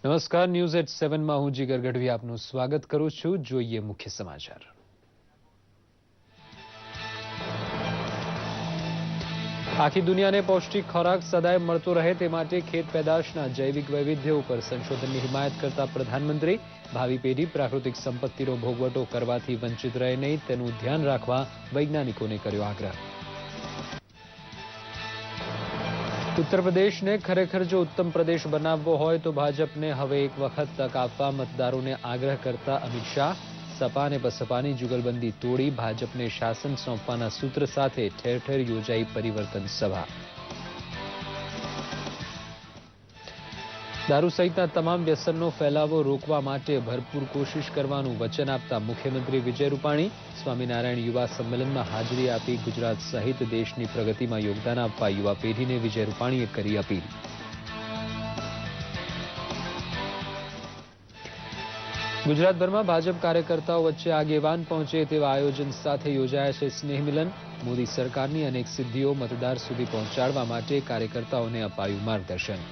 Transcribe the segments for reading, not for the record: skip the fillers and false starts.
નમસ્કાર, news at 7માં હું જીગર ગઢવી આપનું સ્વાગત કરું છું. જોઈએ મુખ્ય સમાચાર. આખી દુનિયાને પૌષ્ટિક ખોરાક સદાય મળતો રહે તે માટે ખેત પેદાશના જૈવિક વૈવિધ્ય ઉપર સંશોધનની હિમાયત કરતા પ્રધાનમંત્રી. ભાવિ પેઢી પ્રાકૃતિક સંપત્તિનો ભોગવટો કરવાથી વંચિત રહે નહીં તેનું ધ્યાન રાખવા વૈજ્ઞાનિકોને કર્યો આગ્રહ. ઉત્તર પ્રદેશને ખરેખર જો ઉત્તમ પ્રદેશ બનાવવો હોય તો ભાજપને હવે એક વખત તક આપવા મતદારોને આગ્રહ કરતા અમિત શાહ. સપા અને બસપાની જુગલબંધી તોડી ભાજપને શાસન સોંપવાના સૂત્ર સાથે ઠેર ઠેર યોજાઈ પરિવર્તન સભા. દારૂ સહિતના તમામ વ્યસનનો ફેલાવો રોકવા માટે ભરપૂર કોશિશ કરવાનું વચન આપતા મુખ્યમંત્રી વિજય રૂપાણી. સ્વામિનારાયણ યુવા સંમેલનમાં હાજરી આપી ગુજરાત સહિત દેશની પ્રગતિમાં યોગદાન આપવા યુવા પેઢીને વિજય રૂપાણીએ કરી અપીલ. ગુજરાતભરમાં ભાજપ કાર્યકર્તાઓ વચ્ચે આગેવાન પહોંચે તેવા આયોજન સાથે યોજાયા છે સ્નેહ મિલન. મોદી સરકારની અનેક સિદ્ધિઓ મતદાર સુધી પહોંચાડવા માટે કાર્યકર્તાઓને અપાયું માર્ગદર્શન.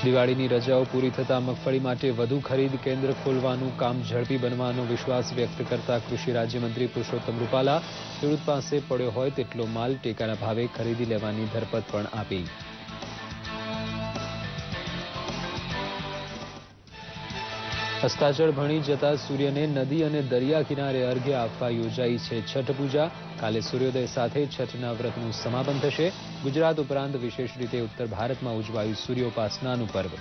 દિવાળીની રજાઓ પૂરી થતાં મગફળી માટે વધુ ખરીદ કેન્દ્ર ખોલવાનું કામ ઝડપી બનવાનો વિશ્વાસ વ્યક્ત કરતા કૃષિ રાજ્યમંત્રી પુરુષોત્તમ રૂપાલા. ખેડૂત પાસે પડ્યો હોય તેટલો માલ ટેકાના ભાવે ખરીદી લેવાની ધરપત પણ આપી. અસ્તાચળ ભણી જતા સૂર્યને નદી અને દરિયા કિનારે અર્ઘ્ય આપવા યોજાઈ છે છઠ પૂજા. કાલે સૂર્યોદય સાથે છઠના વ્રતનું સમાપન થશે. ગુજરાત ઉપરાંત વિશેષ રીતે ઉત્તર ભારતમાં ઉજવાયું સૂર્યોપાસનાનું પર્વ.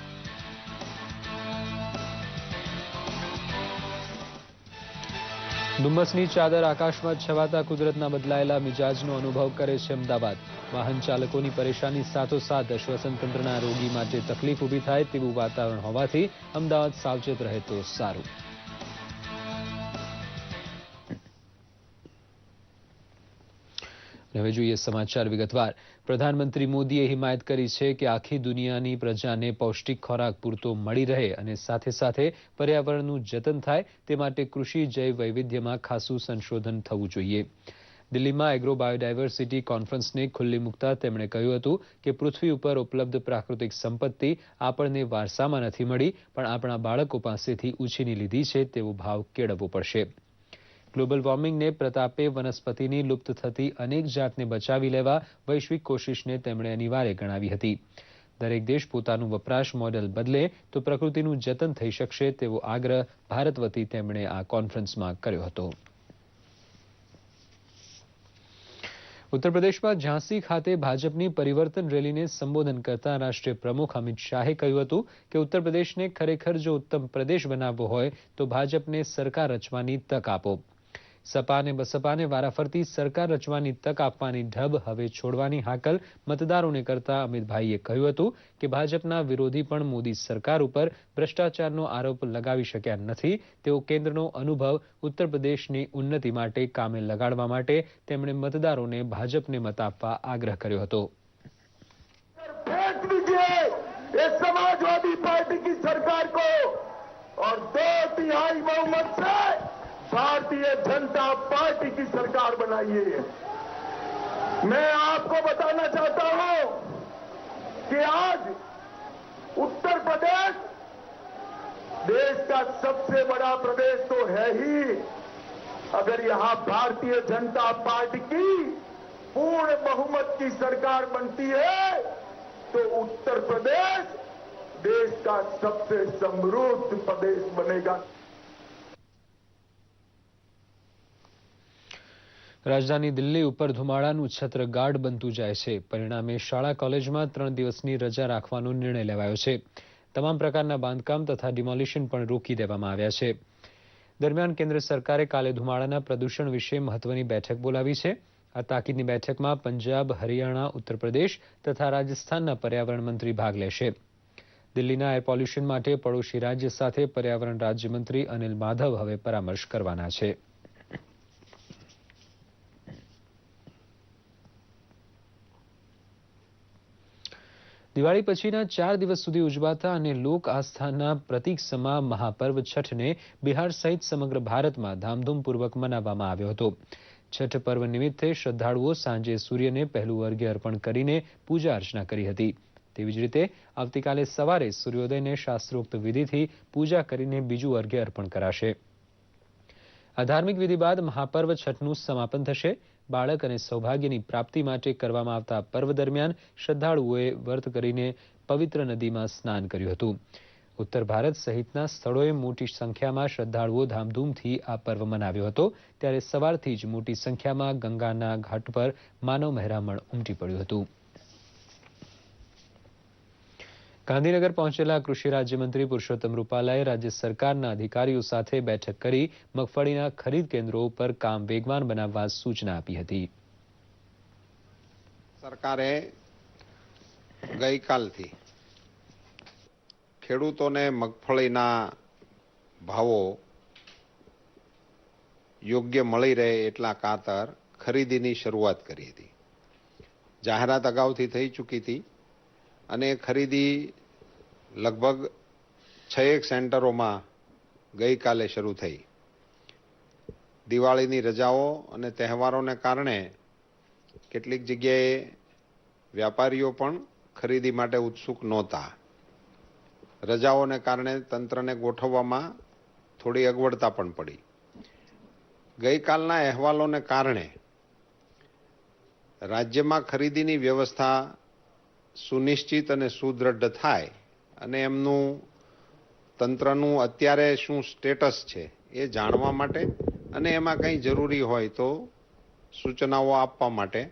ધુમ્મસની ચાદર આકાશમાં છવાતા કુદરતના બદલાયેલા મિજાજનો અનુભવ કરે છે અમદાવાદ. વાહન ચાલકોની પરેશાની સાથોસાથ શ્વસન તંત્રના રોગી માટે તકલીફ ઊભી થાય તેવું વાતાવરણ હોવાથી અમદાવાદ સાવચેત રહે તો સારું. હવે જોઈએ સમાચાર વિગતવાર. પ્રધાનમંત્રી મોદીએ હિમાયત કરી છે કે આખી દુનિયાની પ્રજાને પૌષ્ટિક ખોરાક પૂરતો મળી રહે અને સાથે સાથે પર્યાવરણનું જતન થાય તે માટે કૃષિ જૈવ વૈવિધ્યમાં ખાસું સંશોધન થવું જોઈએ. દિલ્હીમાં એગ્રો બાયોડાયવર્સિટી કોન્ફરન્સને ખુલ્લી મૂકતા તેમણે કહ્યું હતું કે પૃથ્વી ઉપર ઉપલબ્ધ પ્રાકૃતિક સંપત્તિ આપણને વારસામાં નથી મળી પણ આપણા બાળકો પાસેથી ઉછીની લીધી છે તેવો ભાવ કેળવવો પડશે. ગ્લોબલ વોર્મિંગને પ્રતાપે વનસ્પતિની લુપ્ત થતી અનેક જાતને બચાવી લેવા વૈશ્વિક કોશિશને તેમણે અનિવાર્ય ગણાવી હતી. દરેક દેશ પોતાનું વપરાશ મોડેલ બદલે તો પ્રકૃતિનું જતન થઈ શકશે તેવો આગ્રહ ભારત વતી તેમણે આ કોન્ફરન્સમાં કર્યો હતો. ઉત્તર પ્રદેશમાં ઝાંસી ખાતે ભાજપની પરિવર્તન રેલીને સંબોધન કરતા રાષ્ટ્રીય પ્રમુખ અમિત શાહે કહ્યું હતું કે ઉત્તર પ્રદેશને ખરેખર જો ઉત્તમ પ્રદેશ બનાવવો હોય તો ભાજપને સરકાર રચવાની તક આપો. સપા અને બસપાને વારાફરતી સરકાર રચવાની તક આપવાની ઢબ હવે છોડવાની હાકલ મતદારોને કરતા અમિતભાઈએ કહ્યું હતું કે ભાજપના વિરોધી પણ મોદી સરકાર ઉપર ભ્રષ્ટાચારનો આરોપ લગાવી શક્યા નથી તેવો કેન્દ્રનો અનુભવ ઉત્તર પ્રદેશની ઉન્નતિ માટે કામે લગાડવા માટે તેમણે મતદારોને ભાજપને મત આપવા આગ્રહ કર્યો હતો. समाजवादी पार्टी की सरकार को और 2/3 बहुमत से भारतीय जनता पार्टी की सरकार बनाइए. मैं आपको बताना चाहता हूं कि आज उत्तर प्रदेश देश का सबसे बड़ा प्रदेश तो है ही. अगर यहां भारतीय जनता पार्टी की पूर्ण बहुमत की सरकार बनती है तो उत्तर प्रदेश देश का सबसे समृद्ध प्रदेश बनेगा. રાજધાની દિલ્હી ઉપર ધુમાડાનું છત્ર ગાઢ બનતું જાય છે. પરિણામે શાળા કોલેજમાં 3 દિવસની રજા રાખવાનો નિર્ણય લેવાયો છે. તમામ પ્રકારના બાંધકામ તથા ડિમોલિશન પણ રોકી દેવામાં આવ્યા છે. દરમિયાન કેન્દ્ર સરકારે કાલે ધુમાડાના પ્રદૂષણ વિશે મહત્વની બેઠક બોલાવી છે. આ તાકીદની બેઠકમાં પંજાબ, હરિયાણા, ઉત્તર પ્રદેશ તથા રાજસ્થાનના પર્યાવરણ મંત્રી ભાગ લેશે. દિલ્હીના એર પોલ્યુશન માટે પડોશી રાજ્ય સાથે પર્યાવરણ રાજ્યમંત્રી અનિલ માધવ હવે પરામર્શ કરવાના છે. દિવાળી પછીના 4 દિવસ સુધી ઉજવાતા અને લોક આસ્થાના પ્રતીક સમા મહાપર્વ છઠને બિહાર સહિત સમગ્ર ભારતમાં ધામધૂમપૂર્વક મનાવવામાં આવ્યો હતો. છઠ પર્વ નિમિત્તે શ્રદ્ધાળુઓ સાંજે સૂર્યને પહેલું અર્ઘ્ય અર્પણ કરીને પૂજા અર્ચના કરી હતી. તેવી જ રીતે આવતીકાલે સવારે સૂર્યોદયને શાસ્ત્રોક્ત વિધિથી પૂજા કરીને બીજું અર્ઘ્ય અર્પણ કરાશે. આ ધાર્મિક વિધિ બાદ મહાપર્વ છઠનું સમાપન થશે. બાળક અને સૌભાગ્યની પ્રાપ્તિ માટે કરવામાં આવતા પર્વ દરમિયાન શ્રદ્ધાળુઓએ વ્રત કરીને પવિત્ર નદીમાં સ્નાન કર્યું હતું. ઉત્તર ભારત સહિતના સ્થળોએ મોટી સંખ્યામાં શ્રદ્ધાળુઓ ધામધૂમથી આ પર્વ મનાવ્યો હતો. ત્યારે સવારથી જ મોટી સંખ્યામાં ગંગાના ઘાટ પર માનવ મહેરામણ ઉમટી પડ્યું હતું. ગાંધીનગર પહોંચેલા કૃષિ રાજ્યમંત્રી પુરુષોત્તમ રૂપાલાએ રાજ્ય સરકારના અધિકારીઓ સાથે બેઠક કરી મગફળીના ખરીદ કેન્દ્રો પર કામ વેગવાન બનાવવા સૂચના આપી હતી. સરકારે ગઈકાલથી ખેડૂતોને મગફળીના ભાવો યોગ્ય મળી રહે એટલા ખાતર ખરીદીની શરૂઆત કરી હતી. જાહેરાત અગાઉથી થઈ ચૂકી હતી અને ખરીદી લગભગ 6 સેન્ટરોમાં ગઈકાલે શરૂ થઈ. દિવાળીની રજાઓ અને તહેવારોને કારણે કેટલીક જગ્યાએ વ્યાપારીઓ પણ ખરીદી માટે ઉત્સુક નહોતા. રજાઓને કારણે તંત્રને ગોઠવવામાં થોડી અગવડતા પણ પડી. ગઈકાલના અહેવાલોને કારણે રાજ્યમાં ખરીદીની વ્યવસ્થા સુનિશ્ચિત અને સુદૃઢ થાય અને એમનું તંત્રનું અત્યારે શું સ્ટેટસ છે એ જાણવા માટે અને એમાં કંઈ જરૂરી હોય તો સૂચનાઓ આપવા માટે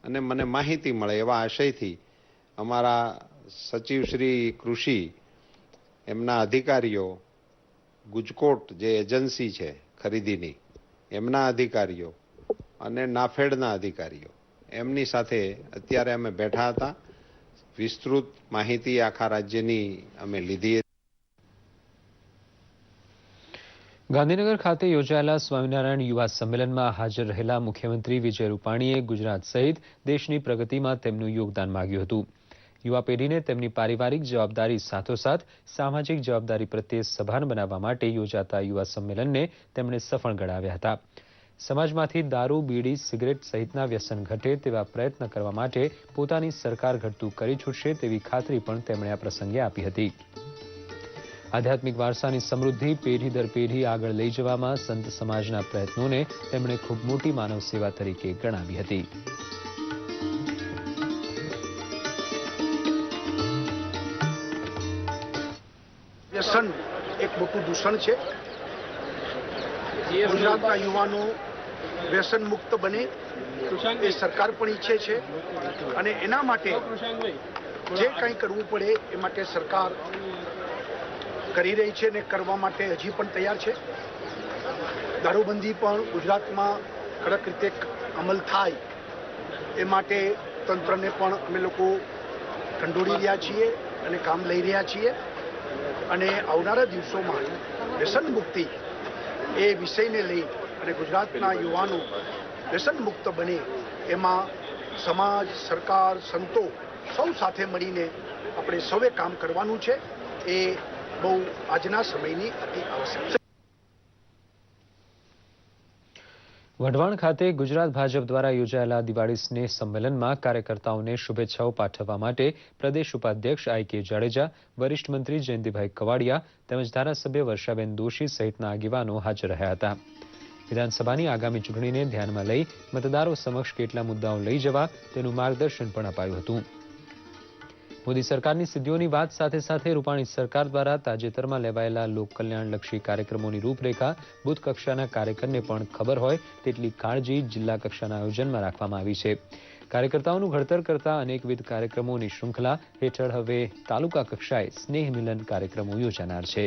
અને મને માહિતી મળે એવા આશયથી અમારા સચિવ શ્રી કૃષિ એમના અધિકારીઓ, ગુજકોટ જે એજન્સી છે ખરીદીની એમના અધિકારીઓ અને નાફેડના અધિકારીઓ એમની સાથે અત્યારે અમે બેઠા હતા. વિસ્તૃત માહિતી આખા રાજ્યની અમે લીધી. ગાંધીનગર ખાતે યોજાયેલા સ્વામિનારાયણ યુવા સંમેલનમાં હાજર રહેલા મુખ્યમંત્રી વિજય રૂપાણીએ ગુજરાત સહિત દેશની પ્રગતિમાં તેમનું યોગદાન માંગ્યું હતું. યુવા પેઢીને તેમની પારિવારિક જવાબદારી સાથોસાથ સામાજિક જવાબદારી પ્રત્યે સભાન બનાવવા માટે યોજાતા યુવા સંમેલનને તેમણે સફળ ગણાવ્યા હતા. સમાજમાંથી દારૂ, બીડી, સિગરેટ સહિતના વ્યસન ઘટે તેવા પ્રયત્ન કરવા માટે પોતાની સરકાર ઘટતું કરી છૂટશે તેવી ખાતરી પણ તેમણે આ પ્રસંગે આપી હતી. આધ્યાત્મિક વારસાની સમૃદ્ધિ પેઢી દર પેઢી આગળ લઈ જવામાં સંત સમાજના પ્રયત્નોને તેમણે ખૂબ મોટી માનવ સેવા તરીકે ગણાવી હતી. વ્યસન એક મોટું દૂષણ છે. ગુજરાતના યુવાનો વ્યસન મુક્ત બને એ સરકાર પણ ઈચ્છે છે અને એના માટે જે કંઈ કરવું પડે એ માટે સરકાર કરી રહી છે અને કરવા માટે હજી પણ તૈયાર છે. દારૂબંધી પણ ગુજરાતમાં કડક રીતે અમલ થાય એ માટે તંત્રને પણ અમે લોકો કંડોળી રહ્યા છીએ અને કામ લઈ રહ્યા છીએ અને આવનારા દિવસોમાં વ્યસન મુક્તિ એ વિષયને લઈ અને ગુજરાતના યુવાનો વ્યસન મુક્ત બને એમાં સમાજ, સરકાર, સંતો સૌ સાથે મળીને આપણે સૌએ કામ કરવાનું છે. એ બહુ આજના સમયની અતિ આવશ્યક છે. વઢવાણ ખાતે ગુજરાત ભાજપ દ્વારા યોજાયેલા દિવાળી સ્નેહ સંમેલનમાં કાર્યકર્તાઓને શુભેચ્છાઓ પાઠવવા માટે પ્રદેશ ઉપાધ્યક્ષ I.K. જાડેજા, વરિષ્ઠ મંત્રી જયંતિભાઈ કવાડિયા તેમજ ધારાસભ્ય વર્ષાબેન દોશી સહિતના આગેવાનો હાજર રહ્યા હતા. વિધાનસભાની આગામી ચૂંટણીને ધ્યાનમાં લઈ મતદારો સમક્ષ કેટલા મુદ્દાઓ લઈ જવા તેનું માર્ગદર્શન પણ અપાયું હતું. મોદી સરકારની સિદ્ધિઓની વાત સાથે સાથે રૂપાણી સરકાર દ્વારા તાજેતરમાં લેવાયેલા લોકકલ્યાણલક્ષી કાર્યક્રમોની રૂપરેખા બુથ કક્ષાના કાર્યકરને પણ ખબર હોય તેટલી કાળજી જિલ્લા કક્ષાના આયોજનમાં રાખવામાં આવી છે. કાર્યકર્તાઓનું ઘડતર કરતા અનેકવિધ કાર્યક્રમોની શૃંખલા હેઠળ હવે તાલુકા કક્ષાએ સ્નેહ મિલન કાર્યક્રમો યોજાનાર છે.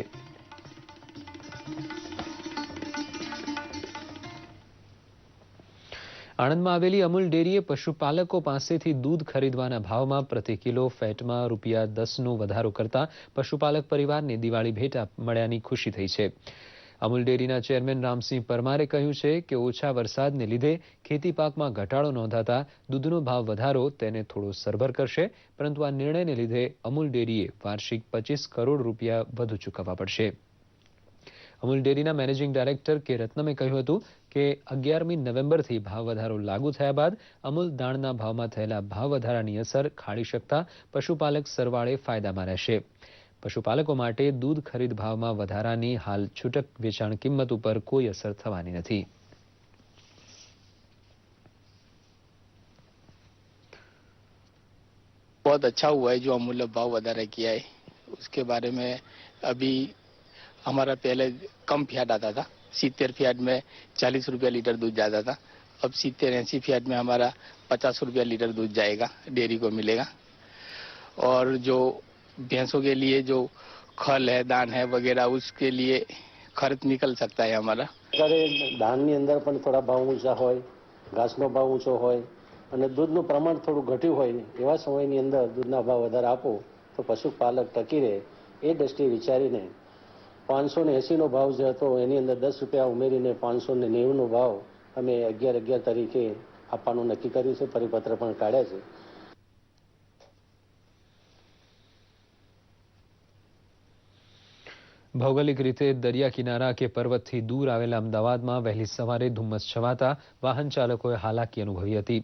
આણંદમાં આવેલી અમૂલ ડેરીએ પશુપાલકો પાસેથી દૂધ ખરીદવાના ભાવમાં પ્રતિ કિલો ફેટમાં ₹10નો વધારો કરતા પશુપાલક પરિવારને દિવાળી ભેટ મળ્યાની ખુશી થઈ છે. અમૂલ ડેરીના ચેરમેન રામસિંહ પરમારે કહ્યું છે કે ઓછા વરસાદને લીધે ખેતી પાકમાં ઘટાડો નોંધાતા દૂધનો ભાવ વધારો તેને થોડો સરભર કરશે, પરંતુ આ નિર્ણયને લીધે અમૂલ ડેરીએ વાર્ષિક ₹25 કરોડ વધુ ચૂકવવા પડશે. અમૂલ ડેરીના મેનેજિંગ ડાયરેક્ટર કે રત્નમે કહ્યું હતું કે 11મી નવેમ્બરથી ભાવ વધારો લાગુ થયા બાદ અમૂલ દાણના ભાવમાં થયેલા ભાવ વધારાની અસર ખાળી શકતા પશુપાલક સરવાળે ફાયદામાં રહેશે. પશુપાલકો માટે દૂધ ખરીદ ભાવમાં વધારાની હાલ છૂટક વેચાણ કિંમત ઉપર કોઈ અસર થવાની નથી. बहुत अच्छा हुआ है जो अमूल्य भाव वधारा किया है. उसके बारे में अभी हमारा पहले कम फ्याट आता था, 70 फ्याट में 40 रुपया लीटर दूध जाता था. अब 70-80 फ्याट में हमारा 50 रुपया लीटर दूध जाएगा, डेयरी को मिलेगा. और जो भैंसों के लिए जो खल है, दान है वगैरह, उसके लिए खर्च निकल सकता है हमारा. દાનની અંદર પણ થોડા ભાવ ઊંચા હોય, ઘાસનો ભાવ ઊંચો હોય અને દૂધનું પ્રમાણ થોડું ઘટ્યું હોય, એવા સમયની અંદર દૂધના ભાવ વધારે આપો તો પશુપાલક ટકી રહે. એ દ્રષ્ટિએ વિચારીને 580નો ભાવ જે હતો એની અંદર 10 રૂપિયા ઉમેરીને 590નો ભાવ અમે 11 તરીકે આપવાનું નક્કી કર્યું છે. પરિપત્ર પણ કાઢ્યા છે. ભૌગોલિક રીતે દરિયા કિનારા કે પર્વતથી દૂર આવેલા અમદાવાદમાં વહેલી સવારે ધુમ્મસ છવાતા વાહન ચાલકોએ હાલાકી અનુભવી હતી.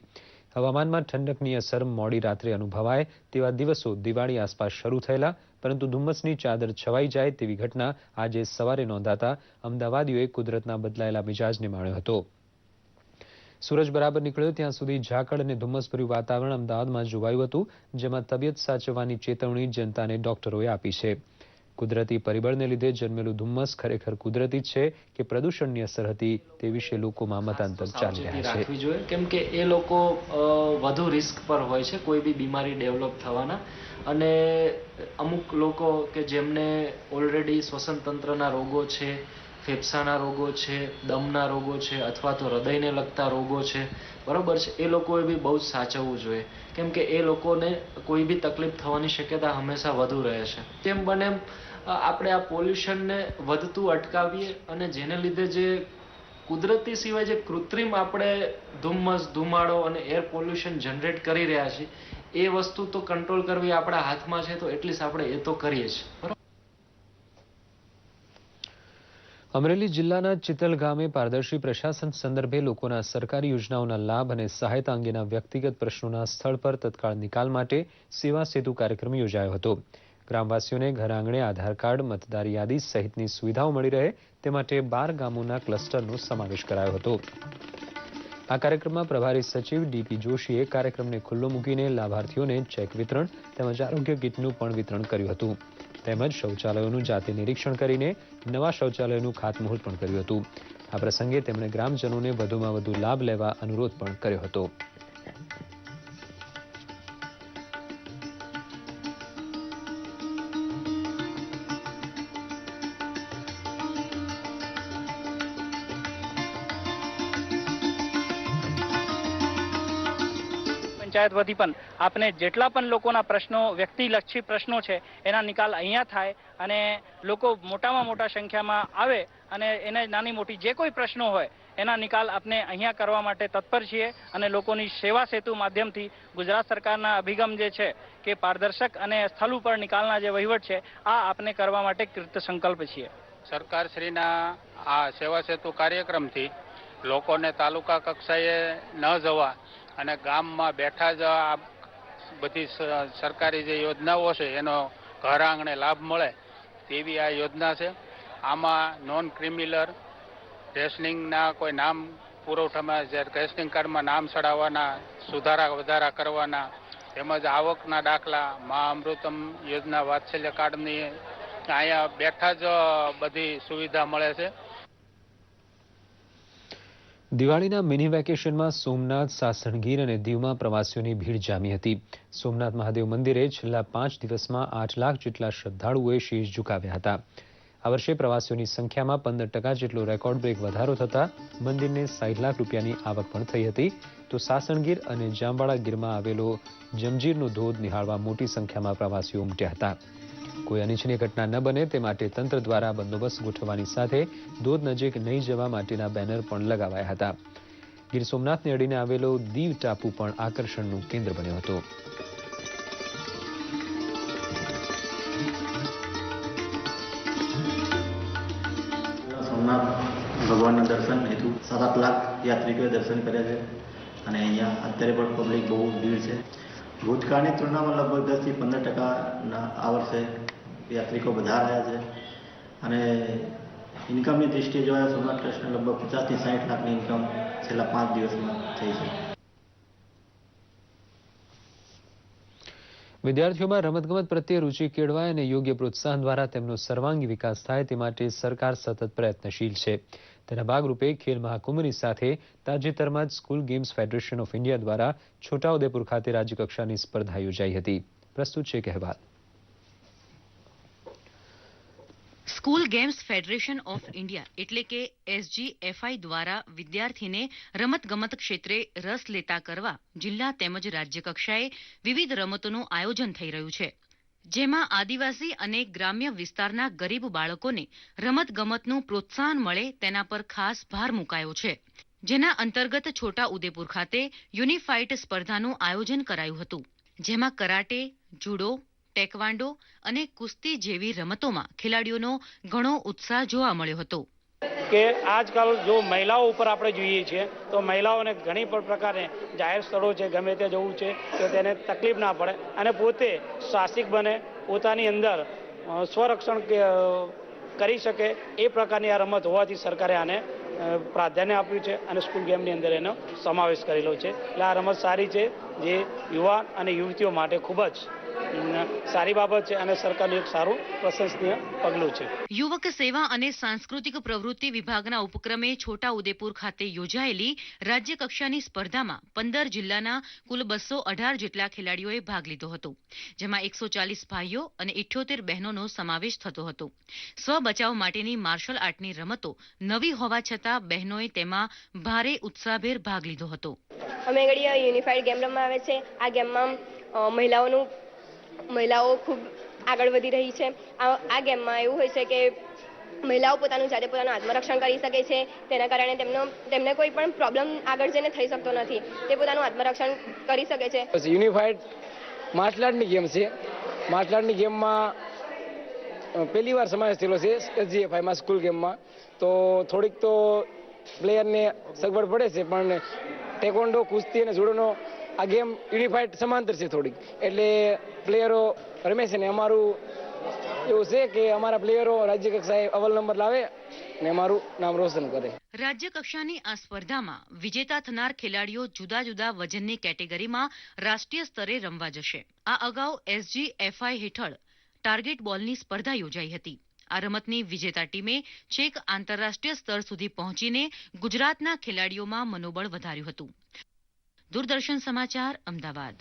હવામાનમાં ઠંડકની અસર મોડી રાત્રે અનુભવાય તેવા દિવસો દિવાળી આસપાસ શરૂ થયેલા, પરંતુ ધુમ્મસની ચાદર છવાઈ જાય તેવી ઘટના આજે સવારે નોંધાતા અમદાવાદીઓએ કુદરતના બદલાયેલા મિજાજને માણ્યો હતો. સૂરજ બરાબર નીકળ્યો ત્યાં સુધી ઝાકળ અને ધુમ્મસભર્યું વાતાવરણ અમદાવાદમાં જોવાયું હતું, જેમાં તબિયત સાચવવાની ચેતવણી જનતાને ડોક્ટરોએ આપી છે. કુદરતી પરિબળને લીધે જન્મેલું ધુમ્મસ ખરેખર કુદરતી છે કે પ્રદૂષણની અસર હતી તે વિશે લોકોમાં મતાંતર ચાલી રહ્યા છે. કેમ કે એ લોકો વધુ રિસ્ક પર હોય છે કોઈ બી બીમારી ડેવલપ થવાના, અને અમુક લોકો કે જેમને ઓલરેડી શ્વસન તંત્રના રોગો છે, ફેફસાના રોગો છે, દમના રોગો છે અથવા તો હૃદયને લગતા રોગો છે, બરોબર છે, એ લોકોએ બી બહુ જ સાચવવું જોઈએ. કેમ કે એ લોકોને કોઈ બી તકલીફ થવાની શક્યતા હંમેશા વધુ રહે છે. તેમ બને આપણે આ પોલ્યુશનને વધતું અટકાવીએ અને જેને લીધે જે કુદરતી સિવાય જે કૃત્રિમ આપણે ધુમ્મસ, ધુમાડો અને એર પોલ્યુશન જનરેટ કરી રહ્યા છીએ એ વસ્તુ તો કંટ્રોલ કરવી આપણા હાથમાં છે, તો એટલીસ્ટ આપણે એ તો કરીએ જ. અમરેલી જિલ્લાના ચિતલ ગામે પારદર્શી પ્રશાસન સંદર્ભે લોકોના સરકારી યોજનાઓના લાભ અને સહાયતા અંગેના વ્યક્તિગત પ્રશ્નોના સ્થળ પર તત્કાળ નિકાલ માટે સેવા સેતુ કાર્યક્રમ યોજાયો હતો. ગ્રામવાસીઓને ઘર આંગણે આધાર કાર્ડ, મતદાર યાદી સહિતની સુવિધાઓ મળી રહે તે માટે 12 ગામોના ક્લસ્ટરનો સમાવેશ કરાયો હતો. આ કાર્યક્રમમાં પ્રભારી સચિવ ડીપી જોશીએ કાર્યક્રમને ખુલ્લો મૂકીને લાભાર્થીઓને ચેક વિતરણ તેમજ આરોગ્ય કીટનું પણ વિતરણ કર્યું હતું. તેમજ શૌચાલયોનું જાતે નિરીક્ષણ કરીને નવા શૌચાલયોનું ખાતમુહૂર્ત પણ કર્યું હતું. આ પ્રસંગે તેમણે ગ્રામજનોને વધુમાં વધુ લાભ લેવા અનુરોધ પણ કર્યો હતો. પંચાયત વતી પણ આપણે જેટલા પણ લોકોના પ્રશ્નો, વ્યક્તિલક્ષી પ્રશ્નો છે એના નિકાલ અહીંયા થાય અને લોકો મોટામાં મોટા સંખ્યામાં આવે અને એને નાની મોટી જે કોઈ પ્રશ્નો હોય એના નિકાલ આપણે અહીંયા કરવા માટે તત્પર છીએ. અને લોકોની સેવા સેતુ માધ્યમથી ગુજરાત સરકારના અભિગમ જે છે કે પારદર્શક અને સ્થળ ઉપર નિકાલના જે વહીવટ છે આ આપણે કરવા માટે કૃત સંકલ્પ છીએ. સરકારશ્રીના આ સેવા સેતુ કાર્યક્રમથી લોકોને તાલુકા કક્ષાએ ન જવા અને ગામમાં બેઠા જ આ બધી સરકારી જે યોજનાઓ છે એનો ઘર આંગણે લાભ મળે તેવી આ યોજના છે. આમાં નોન ક્રિમિનલ રેશનિંગના કોઈ નામ પુરવઠામાં રેશનિંગ કાર્ડમાં નામ ચડાવવાના, સુધારા વધારા કરવાના, તેમજ આવકના દાખલા, મા અમૃતમ યોજના, વાત્સલ્ય કાર્ડની અહીંયા બેઠા જ બધી સુવિધા મળે છે. દિવાળીના મિની વેકેશનમાં સોમનાથ, સાસણગીર અને દીવમાં પ્રવાસીઓની ભીડ જામી હતી. સોમનાથ મહાદેવ મંદિરે છેલ્લા 5 દિવસમાં 8 લાખ જેટલા શ્રદ્ધાળુઓએ શીશ ઝુકાવ્યા હતા. આ વર્ષે પ્રવાસીઓની સંખ્યામાં 15% જેટલો રેકોર્ડ બ્રેક વધારો થતા મંદિરને 60 લાખ રૂપિયાની આવક પણ થઈ હતી. તો સાસણગીર અને જામવાળા ગીરમાં આવેલો જમજીરનો ધોધ નિહાળવા મોટી સંખ્યામાં પ્રવાસીઓ ઉમટ્યા હતા. કોઈ અનિચ્છનીય ઘટના ન બને તે માટે તંત્ર દ્વારા બંદોબસ્ત ગોઠવવાની સાથે ધોધ નજીક નહીં જવા માટેના બેનર પણ લગાવાયા હતા. ગીર સોમનાથને અડીને આવેલો દીવ ટાપુ પણ આકર્ષણનું કેન્દ્ર બન્યો હતો. સોમનાથ ભગવાનના દર્શન હેતુ 7-8 લાખ યાત્રિકોએ દર્શન કર્યા છે અને અહીંયા અત્યારે પણ પબ્લિક બહુ ભીડ છે. ભૂતકાળની તુલનામાં લગભગ 10 થી 15% આ વર્ષે યાત્રિકો વધારાયા છે અને ઇન્કમની દૃષ્ટિએ જોયા સોમનાથ ટ્રસ્ટને લગભગ 50 થી 60 લાખની ઇન્કમ છેલ્લા 5 દિવસમાં થઈ છે. વિદ્યાર્થીઓમાં રમતગમત પ્રત્યે રુચિ કેળવાય અને યોગ્ય પ્રોત્સાહન દ્વારા તેમનો સર્વાંગી વિકાસ થાય તે માટે સરકાર સતત પ્રયત્નશીલ છે. તેના ભાગરૂપે ખેલ મહાકુંભની સાથે તાજેતરમાં જ school games federation of India દ્વારા છોટાઉદેપુર ખાતે રાજ્યકક્ષાની સ્પર્ધા યોજાઈ હતી. પ્રસ્તુત છે અહેવાલ. School games federation of India એટલે કે SGFI દ્વારા વિદ્યાર્થીને રમતગમત ક્ષેત્રે રસ લેતા કરવા જિલ્લા તેમજ રાજ્ય કક્ષાએ વિવિધ રમતોનું આયોજન થઈ રહ્યું છે, જેમાં આદિવાસી અને ગ્રામ્ય વિસ્તારના ગરીબ બાળકોને રમતગમતનું પ્રોત્સાહન મળે તેના પર ખાસ ભાર મુકાયો છે, જેના અંતર્ગત છોટા ઉદેપુર ખાતે યુનિફાઇડ સ્પર્ધાનું આયોજન કરાયું હતું, જેમાં કરાટે, જુડો, ટેકવાન્ડો અને કુસ્તી જેવી રમતોમાં ખેલાડીઓનો ઘણો ઉત્સાહ જોવા મળ્યો હતો. કે આજકાલ જો મહિલાઓ ઉપર આપણે જોઈએ છીએ તો મહિલાઓને ઘણી પ્રકારે જાહેર સ્થળો છે, ગમે ત્યાં જવું છે તો તેને તકલીફ ના પડે અને પોતે સાહસિક બને, પોતાની અંદર સ્વરક્ષણ કરી શકે એ પ્રકારની આ રમત હોવાથી સરકારે આને પ્રાધાન્ય આપ્યું છે અને સ્કૂલ ગેમની અંદર એનો સમાવેશ કરેલો છે. એટલે આ રમત સારી છે, જે યુવાન અને યુવતીઓ માટે ખૂબ જ સારી બાબત છે અને સરકારનું એક સારું પ્રશંસનીય પગલું છે. યુવક સેવા અને સાંસ્કૃતિક પ્રવૃત્તિ વિભાગના ઉપક્રમે છોટા ઉદેપુર ખાતે યોજાયેલી રાજ્ય કક્ષાની સ્પર્ધામાં 15 જિલ્લાના કુલ 218 જેટલા ખેલાડીઓએ ભાગ લીધો હતો, જેમાં 140 ભાઈઓ અને 78 બહેનોનો સમાવેશ થતો હતો. સ્વ બચાવ માટેની માર્શલ આર્ટની રમતો નવી હોવા છતાં બહેનોએ તેમાં ભારે ઉત્સાહભેર ભાગ લીધો હતો. અમે ઘડી યુનિફાઈડ ગેમ રમવામાં આવે છે. આ ગેમમાં મહિલાઓ ખૂબ આગળ વધી રહી છે. આ ગેમમાં એવું હોય છે કે મહિલાઓ પોતાનું આત્મરક્ષણ કરી શકે છે. તેના કારણે તેમને કોઈ પણ પ્રોબ્લેમ આગળ જઈને થઈ શકતો નથી. તે પોતાનું આત્મરક્ષણ કરી શકે છે. યુનિફાઈડ માર્શલ આર્ટની ગેમ છે. માર્શલ આર્ટની ગેમમાં પહેલી વાર સમાવેશ થયેલો છે SGFIમાં સ્કૂલ ગેમમાં. તો થોડીક તો પ્લેયરને સગવડ પડે છે, પણ ટેકવોન્ડો, કુસ્તી અને જુડોનો આ ગેમ યુનિફાઈડ સમાંતર છે થોડીક, એટલે પ્લેયરો રમે છે ને અમારું એવું છે કે અમારા પ્લેયરો રાજ્ય કક્ષાએ અવ્વલ નંબર લાવે ને અમારું નામ રોશન કરે. રાજ્ય કક્ષાની આ સ્પર્ધામાં વિજેતા થનાર ખેલાડીઓ જુદા જુદા વજનની કેટેગરીમાં રાષ્ટ્રીય સ્તરે રમવા જશે. આ અગાઉ SGFI હેઠળ ટાર્ગેટ બોલની સ્પર્ધા યોજાઈ હતી. આ રમતની વિજેતા ટીમે છેક આંતરરાષ્ટ્રીય સ્તર સુધી પહોંચીને ગુજરાતના ખેલાડીઓમાં મનોબળ વધાર્યું હતું. દૂરદર્શન સમાચાર, અમદાવાદ.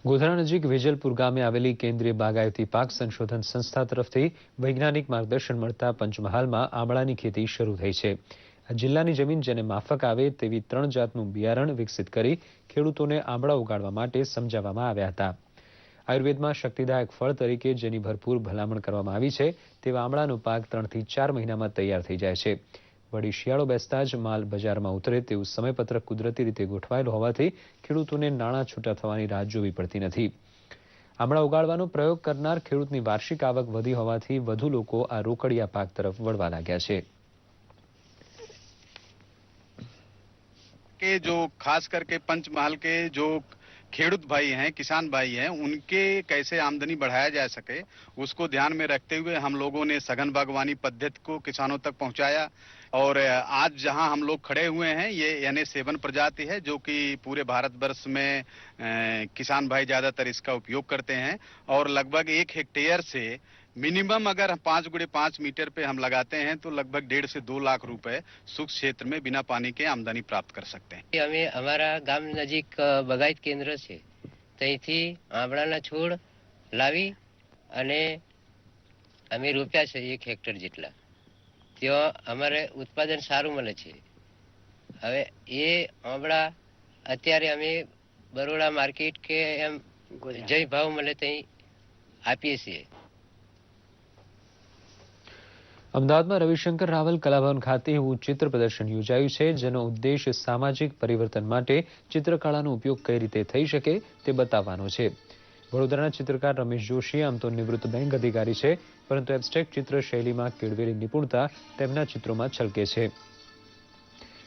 ગોધરા નજીક વેજલપુર ગામે આવેલી કેન્દ્રીય બાગાયતી પાક સંશોધન સંસ્થા તરફથી વૈજ્ઞાનિક માર્ગદર્શન મળતા પંચમહાલમાં આંબળાની ખેતી શરૂ થઈ છે. આ જિલ્લાની જમીન જેને માફક આવે તેવી 3 જાતનું બિયારણ વિકસિત કરી ખેડૂતોને આંબળા ઉગાડવા માટે સમજાવવામાં આવ્યા હતા. આયુર્વેદમાં શક્તિદાયક ફળ તરીકે જેની ભરપૂર ભલામણ કરવામાં આવી છે તેવા આંબળાનો પાક 3 થી 4 મહિનામાં તૈયાર થઈ જાય છે. વળી શિયાળો બેસતા જ માલ બજારમાં ઉતરે તેવું સમયપત્રક કુદરતી રીતે ગોઠવાયેલું હોવાથી ખેડૂતોને નાણાં છૂટા થવાની રાહ જોવી પડતી નથી. આંબળા ઉગાડવાનો પ્રયોગ કરનાર ખેડૂતની વાર્ષિક આવક વધી હોવાથી વધુ લોકો આ રોકડિયા પાક તરફ વળવા લાગ્યા છે. के जो खास करके पंचमहाल के जो खेडूत भाई हैं, किसान भाई हैं, उनके कैसे आमदनी बढ़ाया जा सके उसको ध्यान में रखते हुए हम लोगों ने सघन बागवानी पद्धति को किसानों तक पहुंचाया और आज जहां हम लोग खड़े हुए हैं ये NA7 प्रजाति है जो कि पूरे भारतवर्ष में किसान भाई ज्यादातर इसका उपयोग करते हैं और लगभग 1 हेक्टेयर से मिनिमम अगर 5 × 5 मीटर पे हम लगाते हैं तो लगभग 1.5 से 2 लाख रुपए शुष्क क्षेत्र में बिना पानी के आमदनी प्राप्त कर सकते हैं. અમે અમારા ગામ નજીક બગાયત કેન્દ્ર છે, ત્યાંથી આંબળાના છોડ લાવી અને અમે રોપ્યા છે 1 હેક્ટર જેટલા. ત્યાં અમારે ઉત્પાદન સારું મળે છે. હવે એ આંબળા અત્યારે અમે બરોડા માર્કેટ કે એમ જે ભાવ મળે ત્યાં આપીએ છીએ. અમદાવાદમાં રવિશંકર રાવલ કલાભવન ખાતે એવું ચિત્ર પ્રદર્શન યોજાયું છે જેનો ઉદ્દેશ સામાજિક પરિવર્તન માટે ચિત્રકળાનો ઉપયોગ કઈ રીતે થઈ શકે તે બતાવવાનો છે. વડોદરાના ચિત્રકાર રમેશ જોશી આમ તો નિવૃત્ત બેંક અધિકારી છે, પરંતુ એબ્સ્ટ્રેક્ટ ચિત્ર શૈલીમાં કેળવેલી નિપુણતા તેમના ચિત્રોમાં છલકે છે.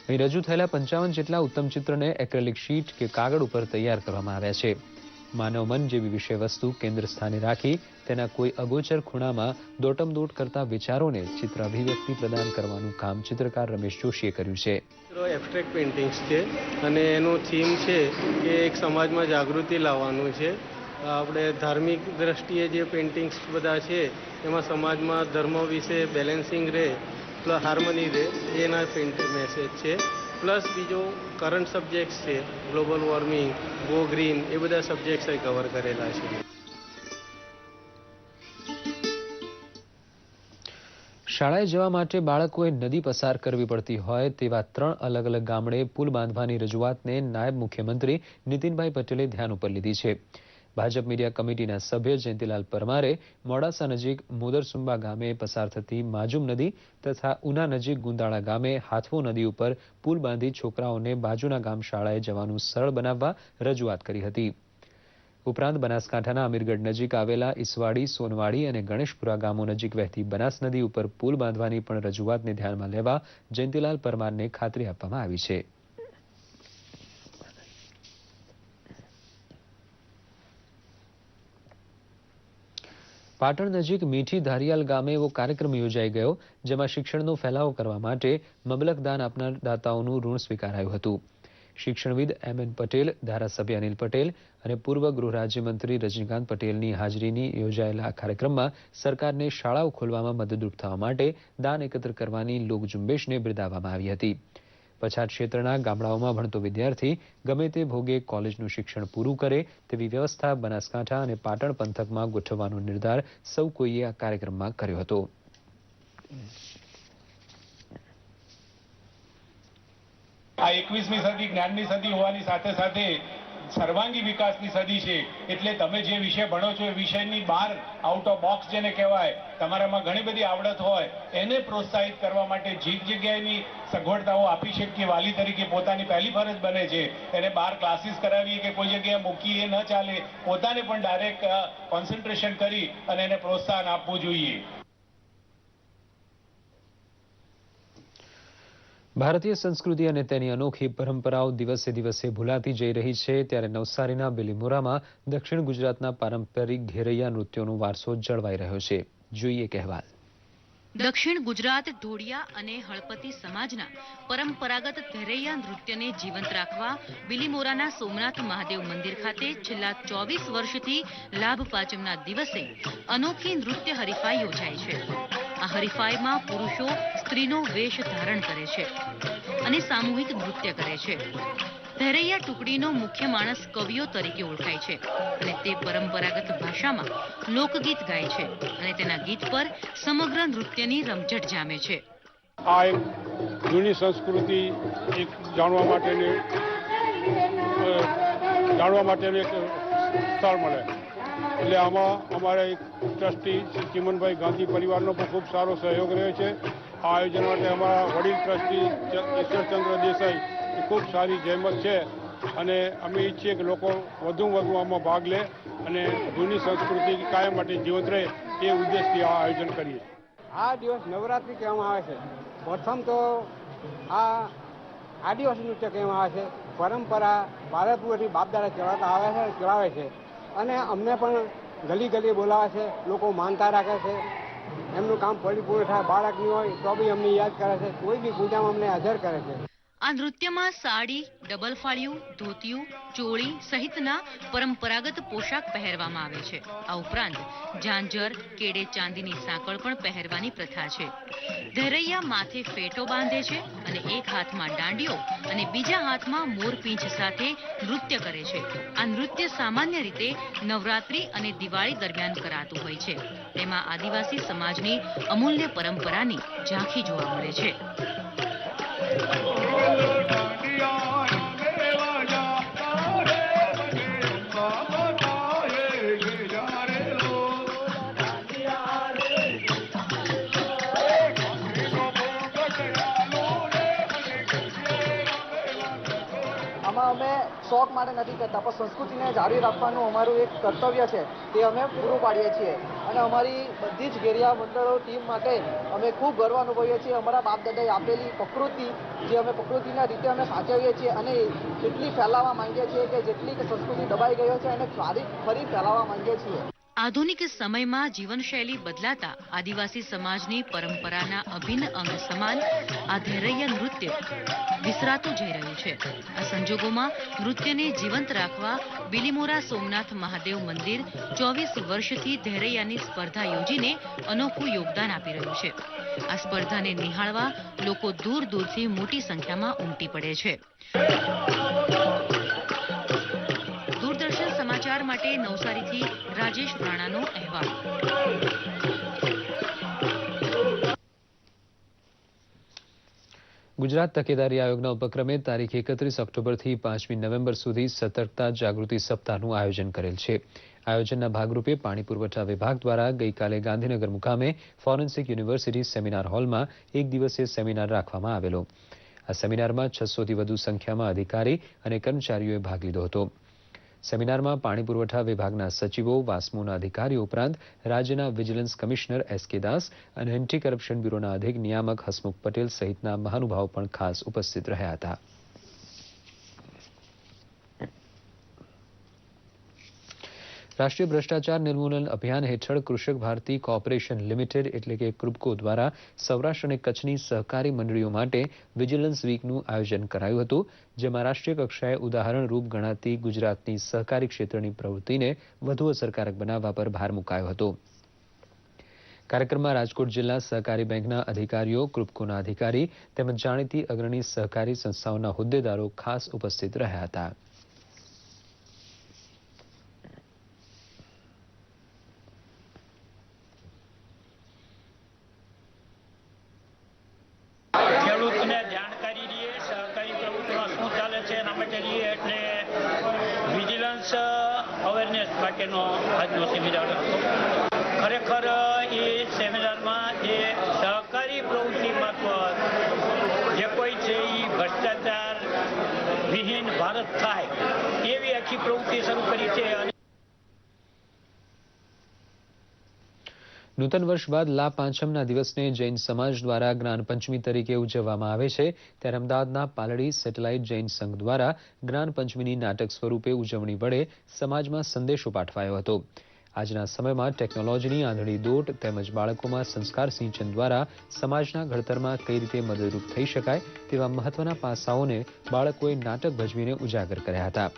અહીં રજૂ થયેલા 55 જેટલા ઉત્તમ ચિત્રને એક્રેલિક શીટ કે કાગળ ઉપર તૈયાર કરવામાં આવ્યા છે. માનવ મન જેવી વિષય વસ્તુ કેન્દ્ર સ્થાને રાખી તેના કોઈ અગોચર ખૂણામાં દોટમદોટ કરતા વિચારોને ચિત્ર અભિવ્યક્તિ પ્રદાન કરવાનું કામ ચિત્રકાર રમેશ જોશીએ કર્યું છે. એબ્સ્ટ્રેક્ટ પેઇન્ટિંગ્સ છે અને એનો થીમ છે કે એક સમાજમાં જાગૃતિ લાવવાનું છે. આપણે ધાર્મિક દ્રષ્ટિએ જે પેઇન્ટિંગ્સ બધા છે એમાં સમાજમાં ધર્મ વિશે બેલેન્સિંગ રહે, પ્લસ હાર્મની રહે, એના પેઇન્ટિંગ મેસેજ છે. પ્લસ બીજો કરંટ સબ્જેક્ટ્સ છે, ગ્લોબલ વોર્મિંગ, ગો ગ્રીન, એ બધા સબ્જેક્ટ્સ કવર કરેલા છે. શાળાએ જવા માટે બાળકોએ નદી પસાર કરવી પડતી હોય તેવા 3 અલગ અલગ ગામડે પુલ બાંધવાની રજૂઆતને નાયબ મુખ્યમંત્રી નીતિનભાઈ પટેલે ધ્યાન ઉપર લીધી છે. ભાજપ મીડિયા કમિટીના સભ્ય જયંતિલાલ પરમારે મોડાસા નજીક મોદરસુંબા ગામે પસાર થતી માજુમ નદી તથા ઉના નજીક ગુંદાળા ગામે હાથવો નદી ઉપર પુલ બાંધી છોકરાઓને બાજુના ગામ શાળાએ જવાનું સરળ બનાવવા રજૂઆત કરી હતી. ઉપરાંત બનાસકાંઠાના અમીરગઢ નજીક આવેલા ઈસવાડી, સોનવાડી અને ગણેશપુરા ગામો નજીક વહેતી બનાસ નદી ઉપર પુલ બાંધવાની પણ રજૂઆતને ધ્યાનમાં લેવા જયંતિલાલ પરમારને ખાતરી આપવામાં આવી છે. પાટણ નજીક મીઠી ધારિયાલ ગામે એવો કાર્યક્રમ યોજાઈ ગયો જેમાં શિક્ષણનો ફેલાવો કરવા માટે મબલકદાન આપનાર દાતાઓનું ઋણ સ્વીકારાયું હતું. શિક્ષણવિદ એમ.એન. પટેલ, ધારાસભ્ય અનિલ પટેલ અને પૂર્વ ગૃહ રાજ્યમંત્રી રજનીકાંત પટેલની હાજરીની યોજાયેલા કાર્યક્રમમાં સરકારને શાળાઓ ખોલવામાં મદદરૂપ થવા માટે દાન એકત્ર કરવાની લોકઝુંબેશને બિરદાવવામાં આવી હતી. પછાત ક્ષેત્રના ગામડાઓમાં ભણતો વિદ્યાર્થી ગમે તે ભોગે કોલેજનું શિક્ષણ પૂરું કરે તેવી વ્યવસ્થા બનાસકાંઠા અને પાટણ પંથકમાં ગોઠવવાનો નિર્ધાર સૌ કોઈએ આ કાર્યક્રમમાં કર્યો હતો. આ 21મી સદી જ્ઞાનની સદી હોવાની સાથે સાથે સર્વાંગી વિકાસની સદી છે. એટલે તમે જે વિષય ભણો છો એ વિષયની બહાર આઉટ ઓફ બોક્સ જેને કહેવાય, તમારામાં ઘણી બધી આવડત હોય એને પ્રોત્સાહિત કરવા માટે જે જગ્યાએની સગવડતાઓ આપી શકીએ વાલી તરીકે પોતાની પહેલી ફરજ બને છે. એને બહાર ક્લાસીસ કરાવીએ કે કોઈ જગ્યાએ મૂકીએ ન ચાલે, પોતાને પણ ડાયરેક્ટ કોન્સન્ટ્રેશન કરી અને એને પ્રોત્સાહન આપવું જોઈએ. ભારતીય સંસ્કૃતિ અને તેની અનોખી પરંપરાઓ દિવસે દિવસે ભૂલાતી જઈ રહી છે, ત્યારે નવસારીના બિલીમોરામાં દક્ષિણ ગુજરાતના પારંપરિક ઘેરૈયા નૃત્યોનો વારસો જળવાઈ રહ્યો છે. જોઈએ કહેવાલ. દક્ષિણ ગુજરાત ઢોળિયા અને હળપતિ સમાજના પરંપરાગત ઘેરૈયા નૃત્યને જીવંત રાખવા બિલીમોરાના સોમનાથ મહાદેવ મંદિર ખાતે છેલ્લા 24 વર્ષથી લાભ પાંચમના દિવસે અનોખી નૃત્ય હરીફાઈ યોજાય છે. આ હરીફાઈમાં પુરુષો સ્ત્રીનો વેશ ધારણ કરે છે અને સામૂહિક નૃત્ય કરે છે. ઘેરૈયા ટુકડીનો મુખ્ય માણસ કવિઓ તરીકે ઓળખાય છે અને તે પરંપરાગત ભાષામાં લોકગીત ગાય છે અને તેના ગીત પર સમગ્ર નૃત્યની રમઝટ જામે છે. આ એક જૂની સંસ્કૃતિ એક જાણવા માટેનું એક સ્થળ મળે. એટલે આમાં અમારા એક ટ્રસ્ટી શ્રી ચિમનભાઈ ગાંધી પરિવારનો પણ ખૂબ સારો સહયોગ રહ્યો છે. આ આયોજન માટે અમારા વડીલ ટ્રસ્ટી ઈશ્વરચંદ્ર દેસાઈ એ ખૂબ સારી જહેમત છે અને અમે ઈચ્છીએ કે લોકો વધુમાં વધુ આમાં ભાગ લે અને જૂની સંસ્કૃતિ કાયમ માટે જીવંત રહે એ ઉદ્દેશથી આ આયોજન કરીએ. આ દિવસ નવરાત્રિ કહેવામાં આવે છે. પ્રથમ તો આ આદિવાસી નૃત્ય કહેવામાં આવે છે. પરંપરા ભારતપુરથી બાપદાદા ચલાવે છે અને અમને પણ ગલી ગલી બોલાવે છે. લોકો માનતા રાખે છે, એમનું કામ પરિપૂર્ણ થાય. બાળકની હોય તો બી અમને યાદ કરે છે, કોઈ બી પૂજામાં અમને હાજર કરે છે. આ નૃત્યમાં સાડી, ડબલ ફાળિયું, ધોતિયું, ચોળી સહિતના પરંપરાગત પોશાક પહેરવામાં આવે છે. આ ઉપરાંત ઝાંઝર, કેડે ચાંદીની સાંકળ પણ પહેરવાની પ્રથા છે. ઘેરૈયા માથે ફેટો બાંધે છે અને એક હાથમાં દાંડિયો અને બીજા હાથમાં મોરપીંછ સાથે નૃત્ય કરે છે. આ નૃત્ય સામાન્ય રીતે નવરાત્રી અને દિવાળી દરમિયાન કરાતું હોય છે. તેમાં આદિવાસી સમાજની અમૂલ્ય પરંપરાની ઝાંખી જોવા મળે છે. એમાં અમે શોખ માટે નથી કરતા, પણ સંસ્કૃતિને જાળવી રાખવાનું અમારું એક કર્તવ્ય છે, તે અમે પૂરું પાડીએ છીએ. અને અમારી બધી જ ઘેરિયા મંડળો ટીમ માટે અમે ખૂબ ગર્વ અનુભવીએ છીએ. અમારા બાપ દાદાએ આપેલી પ્રકૃતિ, જે અમે પ્રકૃતિના રીતે અમે સાચવીએ છીએ અને એટલી ફેલાવવા માંગીએ છીએ કે જેટલી કે સંસ્કૃતિ દબાઈ ગયો છે અને ફરી ફેલાવવા માંગીએ છીએ. આધુનિક સમયમાં જીવનશૈલી બદલાતા આદિવાસી સમાજની પરંપરાના અભિન્ન અંગ સમાન આ ધેરૈયા નૃત્ય વિસરાતું જઈ રહ્યું છે. આ સંજોગોમાં નૃત્યને જીવંત રાખવા બિલીમોરા સોમનાથ મહાદેવ મંદિર 24 વર્ષથી ધેરૈયાની સ્પર્ધા યોજીને અનોખું યોગદાન આપી રહ્યું છે. આ સ્પર્ધાને નિહાળવા લોકો દૂર દૂરથી મોટી સંખ્યામાં ઉમટી પડે છે. દૂરદર્શન સમાચાર માટે નવસારીથી રાજેશ રાણાનો અહેવાલ. ગુજરાત તકેદારી આયોગના ઉપક્રમે તારીખ 31 ઓક્ટોબરથી 5મી નવેમ્બર સુધી સતર્કતા જાગૃતિ સપ્તાહનું આયોજન કરેલ છે. આયોજનના ભાગરૂપે પાણી પુરવઠા વિભાગ દ્વારા ગઈકાલે ગાંધીનગર મુકામે ફોરેન્સિક યુનિવર્સિટી સેમિનાર હોલમાં એક દિવસીય સેમિનાર રાખવામાં આવેલો. આ સેમિનારમાં 600થી વધુ સંખ્યામાં અધિકારી અને કર્મચારીઓએ ભાગ લીધો હતો. સેમિનારમાં પાણી પુરવઠા વિભાગના સચિવો, વાસ્મોના અધિકારીઓ ઉપરાંત રાજ્યના વિજિલન્સ કમિશનર એસ.કે. દાસ અને એન્ટી કરપ્શન બ્યુરોના અધિક નિયામક હસમુખ પટેલ સહિતના મહાનુભાવો પણ ખાસ ઉપસ્થિત રહ્યા હતા. રાષ્ટ્રીય ભ્રષ્ટાચાર નિર્મૂલન અભિયાન હેઠળ કૃષક ભારતી કોર્પોરેશન લિમિટેડ એટલે કે ક્રુબકો દ્વારા સૌરાષ્ટ્ર અને કચ્છની સહકારી મંડળીઓ માટે વિજિલન્સ વીકનું આયોજન કરાયું હતું, જેમાં રાષ્ટ્રીય કક્ષાએ ઉદાહરણરૂપ ગણાતી ગુજરાતની સહકારી ક્ષેત્રની પ્રવૃત્તિને વધુ અસરકારક બનાવવા પર ભાર મુકાયો હતો. કાર્યક્રમમાં રાજકોટ જિલ્લા સહકારી બેંકના અધિકારીઓ, ક્રુબકોના અધિકારી તેમજ જાણીતી અગ્રણી સહકારી સંસ્થાઓના હોદ્દેદારો ખાસ ઉપસ્થિત રહ્યા હતા. ખેડૂતને જાણકારી દઈએ, સહકારી પ્રવૃત્તિમાં શું ચાલે છે એના માટે લઈએ, એટલે વિજિલન્સ અવેરનેસ માટેનો આજનો સેમિનાર હતો. ખરેખર એ સેમિનારમાં જે સહકારી પ્રવૃત્તિ મારફત જે કોઈ છે એ ભ્રષ્ટાચાર વિહીન ભારત થાય એવી આખી પ્રવૃત્તિ શરૂ કરી છે. નૂતન વર્ષ બાદ લા પાંચમના દિવસને જૈન સમાજ દ્વારા જ્ઞાન પંચમી તરીકે ઉજવવામાં આવે છે, ત્યારે અમદાવાદના પાલડી સેટેલાઇટ જૈન સંઘ દ્વારા જ્ઞાન પંચમીની નાટક સ્વરૂપે ઉજવણી વડે સમાજમાં સંદેશો પાઠવાયો હતો. આજના સમયમાં ટેકનોલોજીની આંધળી દોટ તેમજ બાળકોમાં સંસ્કાર સિંચન દ્વારા સમાજના ઘડતરમાં કઈ રીતે મદદરૂપ થઈ શકાય તેવા મહત્વના પાસાઓને બાળકોએ નાટક ભજવીને ઉજાગર કર્યા હતા.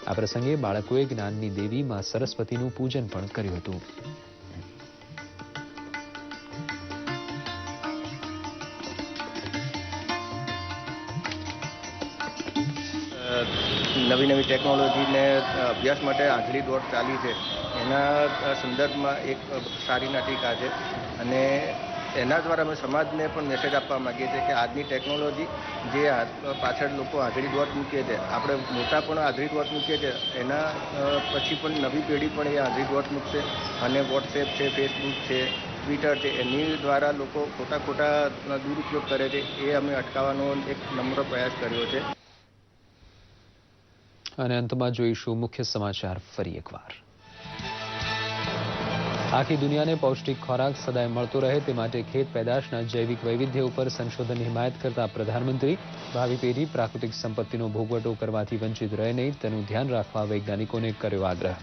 આ પ્રસંગે બાળકોએ જ્ઞાનની દેવી માં સરસ્વતીનું પૂજન પણ કર્યું હતું. નવી નવી ટેકનોલોજીને અભ્યાસ માટે આંધળી દોડ ચાલી છે, એના સંદર્ભમાં એક સારી નાટિકા છે અને એના દ્વારા અમે સમાજને પણ મેસેજ આપવા માગીએ છીએ કે આજની ટેકનોલોજી જે પાછળ લોકો આંધળી દોડ મૂકીએ છે, આપણે મોટા પણ આંધળી દોડ મૂકીએ છીએ, એના પછી પણ નવી પેઢી પણ એ આંધળી દોડ મૂકશે અને વોટ્સએપ છે, ફેસબુક છે, ટ્વિટર છે, એની દ્વારા લોકો ખોટા દુરુપયોગ કરે છે, એ અમે અટકાવવાનો એક નમ્ર પ્રયાસ કર્યો છે. અને અંતમાં જોઈશું મુખ્ય સમાચાર ફરી એકવાર. આખી દુનિયાને પૌષ્ટિક ખોરાક સદાય મળતો રહે તે માટે ખેત પેદાશના જૈવિક વૈવિધ્ય ઉપર સંશોધન હિમાયત કરતા પ્રધાનમંત્રી ભાવિ પેઢી પ્રાકૃતિક સંપત્તિનો ભોગવટો કરવાથી વંચિત રહે નહીં તેનું ધ્યાન રાખવા વૈજ્ઞાનિકોને કર્યો આગ્રહ.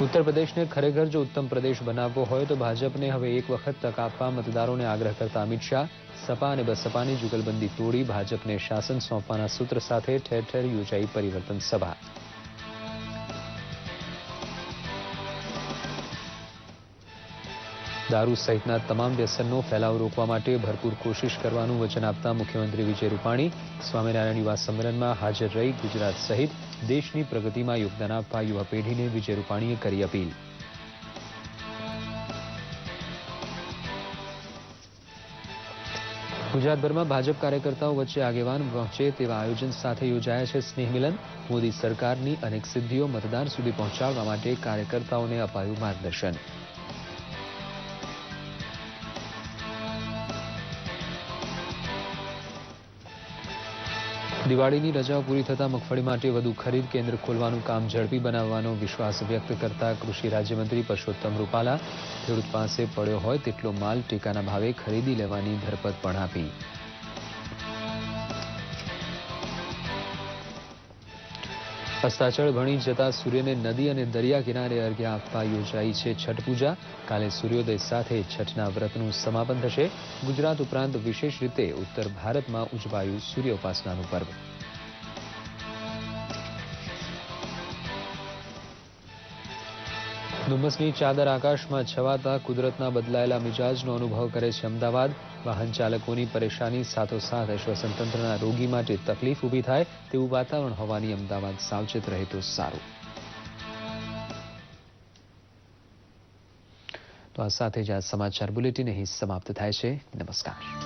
ઉત્તર પ્રદેશને ખરેખર જો ઉત્તમ પ્રદેશ બનાવવો હોય તો ભાજપને હવે એક વખત તક આપવા મતદારોને આગ્રહ કરતા અમિત શાહ સપા અને બસપાની જુગલબંધી તોડી ભાજપને શાસન સોંપવાના સૂત્ર સાથે ઠેર ઠેર યોજાઈ પરિવર્તન સભા. દારૂ સહિતના તમામ વ્યસનનો ફેલાવ રોકવા માટે ભરપૂર કોશિશ કરવાનું વચન આપતા મુખ્યમંત્રી વિજય રૂપાણી સ્વામિનારાયણ યુવા સંમેલનમાં હાજર રહી ગુજરાત સહિત દેશની પ્રગતિમાં યોગદાન આપવા યુવા પેઢીને વિજય રૂપાણીએ કરી અપીલ. ગુજરાતભરમાં ભાજપ કાર્યકર્તાઓ વચ્ચે આગેવાન પહોંચે તેવા આયોજન સાથે યોજાયા છે સ્નેહ મિલન. મોદી સરકારની અનેક સિદ્ધિઓ મતદાર સુધી પહોંચાડવા માટે કાર્યકર્તાઓને અપાયું માર્ગદર્શન. દિવાળીની રજાઓ પૂરી થતાં મગફળી માટે વધુ ખરીદ કેન્દ્ર ખોલવાનું કામ ઝડપી બનાવવાનો વિશ્વાસ વ્યક્ત કરતા કૃષિ રાજ્યમંત્રી પરસોત્તમ રૂપાલા ખેડૂત પાસે પડ્યો હોય તેટલો માલ ટેકાના ભાવે ખરીદી લેવાની ધરપત પણ આપી. અસ્તાચળ ભણી જતા સૂર્યને નદી અને દરિયા કિનારે અર્ઘ્ય આપવા યોજાઈ છે છઠ પૂજા. કાલે સૂર્યોદય સાથે છઠના વ્રતનું સમાપન થશે. ગુજરાત ઉપરાંત વિશેષ રીતે ઉત્તર ભારતમાં ઉજવાયું સૂર્યોપાસનાનું પર્વ. ધુમ્મસની ચાદર આકાશમાં છવાતા કુદરતના બદલાયેલા મિજાજનો અનુભવ કરે છે અમદાવાદ. વાહન ચાલકોની પરેશાની સાથોસાથ શ્વસન તંત્રના રોગી માટે તકલીફ ઊભી થાય તેવું વાતાવરણ હોવાની અમદાવાદ સાવચેત રહે તો સારું. તો આ સાથે જ આ સમાચાર બુલેટિન અહીં સમાપ્ત થાય છે. નમસ્કાર.